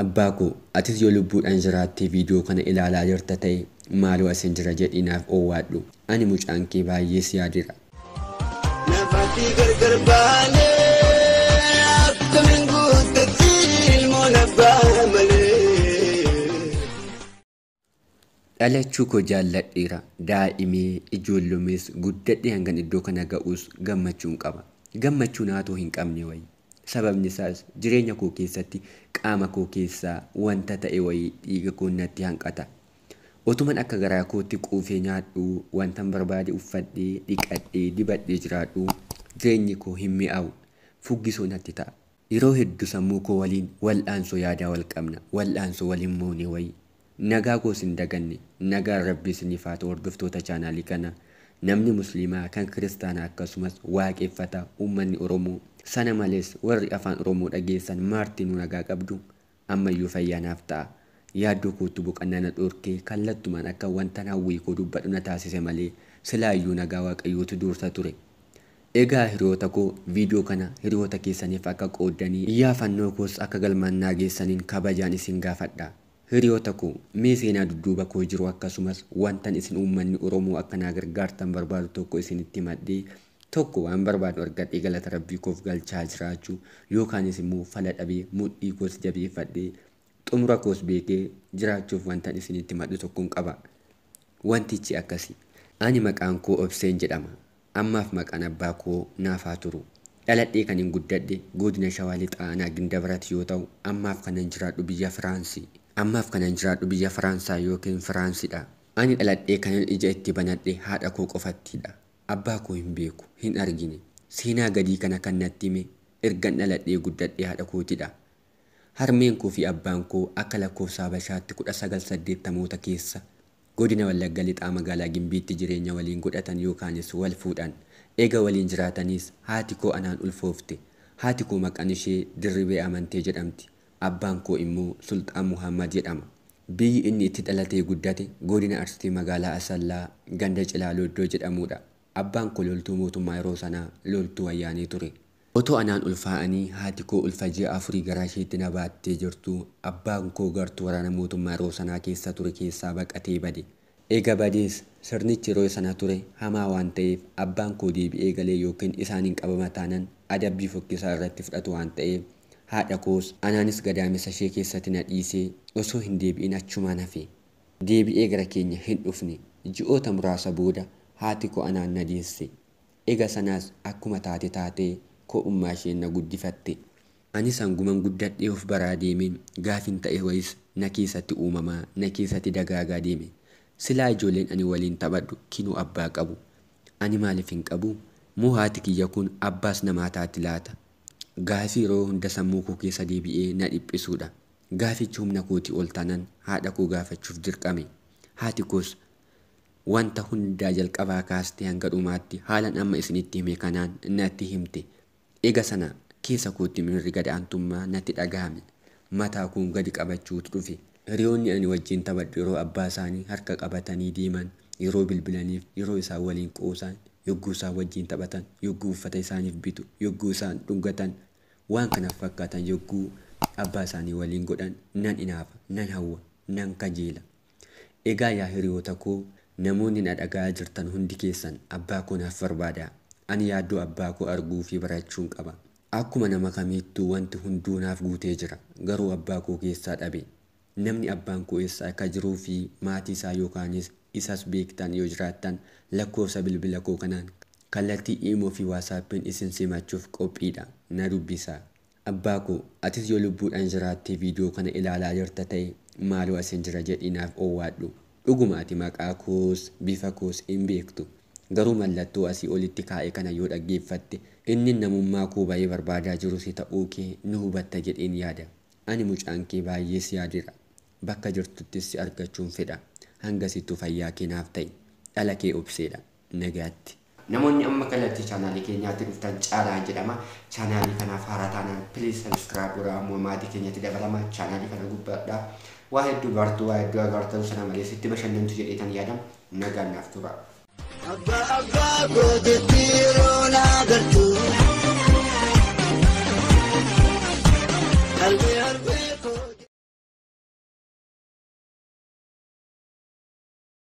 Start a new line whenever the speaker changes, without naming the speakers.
Abbaako atis yoo lubbuudhaan jiraattee viidiyoo kana ilaalaa jirta ta'e maaloo asin jira jedhinaaf oowwaadhu. Ani mucaan kee baay'ee si yaadira.
Nafati gargar baanee akkamiin guuttatti ilmoo nabbaa malee.
Dhalachuu koo jaalladheera. Daa'imee ijoollomees guddadhee hangan iddoo kana ga'uus gammachuun qaba. Gammachuun haatoo hin qabne wayi. Sababni isaas jireenya koo keessatti qaama koo keessaa wanta ta'e wayii dhiiga koo natti hanqata. Otuman akka garaa kootti quufee nyaadhu, wantan barbaade uffadhee, dhiqadhee, dibadhee jiraadhu, jireenyi koo hin mi'aawu, fuggisoo natti ta'a. Yeroo hedduu sammuu koo waliin wal'aansoo yaadaa wal qabna, wal'aansoo waliin moone wayii. Nagaa koos hin daganne, nagaan Rabbiis ni faata hordoftoota chaanaalii kana. Namni musliimaa kan kiristaanaa akkasumas waaqeffataa uummanni Oromoo sana malees warri afaan Oromoo dhageessan maartinuu nagaa qabdu ammayyuu fayyaanaaf ta'a. Yaaddoo kootti boqonnaa na dhorkee kallattumaan akka wanta hawwii koo dubbadhu na taasise malee silaayyuu nagaa waaqayyootu dursa ture. Egaa hiriyoota koo viidiyoo kana hiriyoota keessaniif akka qooddanii iyyaafannoo koos akka galmaan naa geessaniin kabajaan isin gaafadha. Hiriyoota koo mee seenaa dudduuba koo jiru akkasumas wantan isin uummanni Oromoo akka naa gargaartan barbaadu tokko isinitti maddee tokko waan barbaadu argadhee galata Rabbii koof galchaa jiraachuu yookaanis immoo fala dhabee mudhii koos jabeeffadhee xumura koos beekee jiraachuuf wantan isinitti maddu tokkoon qaba. Wantichi akkasi. Ani maqaan koo Obseen jedhama. Ammaaf maqaan abbaa koo naaf haa turu. Dhaladhee kan hin guddadhe godina Shawaa Lixaa Aanaa Gindabarat yoo ta'u ammaaf kanan jiraadhu biyya Firaansii. Ammaaf kanan jiraadhu biyya Firaansaa yookiin Firaansidha. Ani dhaladhee kanan ija itti banadhe haadha koo qofattidha. Abbaa koo hin beeku, hin argine. Seenaa gadii kana kan natti hime ergan dhaladhee guddadhee haadha kootidha. Harmeen koo fi abbaan koo akka lakkoofsa Habashaatti 1980 keessa godina Wallagga Lixaa magaalaa Gimbiitti jireenya waliin godhatan yookaanis wal fuudhan. Eega waliin jiraatanis haati koo anaan ulfoofte. Haati koo maqaan ishee Dirribee Amantee jedhamti. Abbaan koo immoo Sultaan Muhammad jedhama. Biyyi inni itti dhalatee guddate godina Arsii magaalaa Asallaa ganda Cilaaloo iddoo jedhamudha. Abbaan koo loltuu mootummaa yeroo sanaa loltuu wayyaanee ture. Otoo anaan ulfaa'anii haati koo ulfa ji'a 4 garaa isheetti na baattee jirtu abbaan koo gartuu waraana mootummaa yeroo sanaa keessa ture keessaa baqatee bade. Eega badees sirnichi yeroo sana ture hamaa waan ta'eef abbaan koo deebi'ee galee yookiin isaaniin qabama taanan adabbii fokkisaa irratti fudhatu waan ta'eef haadha koos anaanis gadaamessa ishee keessatti na dhiisee osoo hin deebi'in achumaan hafe. Deebi'ee gara keenya hin dhufne. Ji'oota muraasa booda haati koo anaan na deesse. Eega sanaas akkuma taatee ko'ummaa isheen na guddifatte. Anis hanguman guddadhee of baraa deemeen gaafin ta'e wayis na keessatti uumamaa na keessatti dagaagaa deeme. Silaa ijoolleen ani waliin taphadhu kinuu abbaa qabu. Ani maaliif hin qabu? Moo haati kiyya kun abbaas namaa taati laata? Gaafii yeroo hunda sammuu koo keessa deebi'ee na dhiphisuudha. Gaafichi humna kootii ol taanaan haadha koo gaafachuuf dirqame. Haati koos wanta hundaa jalqabaa kaastee hanga dhumaatti haalan amma isinitti hime kanaan natti himte. Eega sana keessa kootti miirri gadaantummaa natti dhagahame. Mataa koon gadi qabachuutu dhufe. Hiriyoonni ani wajjin taphadhu yeroo abbaa isaanii harka qabatanii deeman, yeroo bilbilaniif, yeroo isaan waliin qoosan, yogguu isaan wajjin taphatan, yogguu uffata isaaniif bitu, yogguu isaan dhungatan, waan kana fakkaatan yogguu abbaa isaanii waliin godhan nan inaafa, nan hawwa, nan kajeela. Egaa yaa hiriyoota koo namoonni na dhaga'aa jirtan hundi keessan abbaa koo naaf barbaada. Ani yaaddoo abbaa koo arguu fi barachuun qaba. Akkuma nama kamiittuu wanti hunduu naaf guutee jira. Garuu abbaa koo keessaa dhabe. Namni abbaan koo eessa akka jiruu fi maatii isaa yookaanis isas beektan yoo jiraattan lakkoofsa bilbila koo kanaan kallattii iimoo fi waasaappiin isin simachuuf qophiidha. Na dubbisaa. Abbaa koo atis yoo lubbuudhaan jiraattee viidiyoo kana ilaalaa jirta ta'e maaloo asin jira jedhinaaf oowwaadhu. Dhuguma ati maqaa koos bifa koos hin beektu. Garuu mallattoo asii olitti kaa'e kana yoo dhaggeeffatte inni namummaa koo baay'ee barbaadaa jiru si ta'uu kee ni hubatta jedheen yaada. Ani mucaan kee baay'ee si yaadira. Bakka jirtuttis si argachuun fedha. Hangasittuu fayyaa keenaaf ta'i. Dhala kee Obseedha. Nagaatti. Namoonni amma kallattii chaanaalii keenyaatti dhuftan Caalaa jedhama. Chaanaalii kanaaf haaraa taanaan please subscribe godhaa ammoo maatii keenyatti dabalama. Chaanaalii kana gubbaadhaa waa hedduu bartuu waa hedduu agartan sana malees itti bashannantu jedheetan yaadam nagaan naaf tura.
Abba abba goote tiiroo naa gartuu.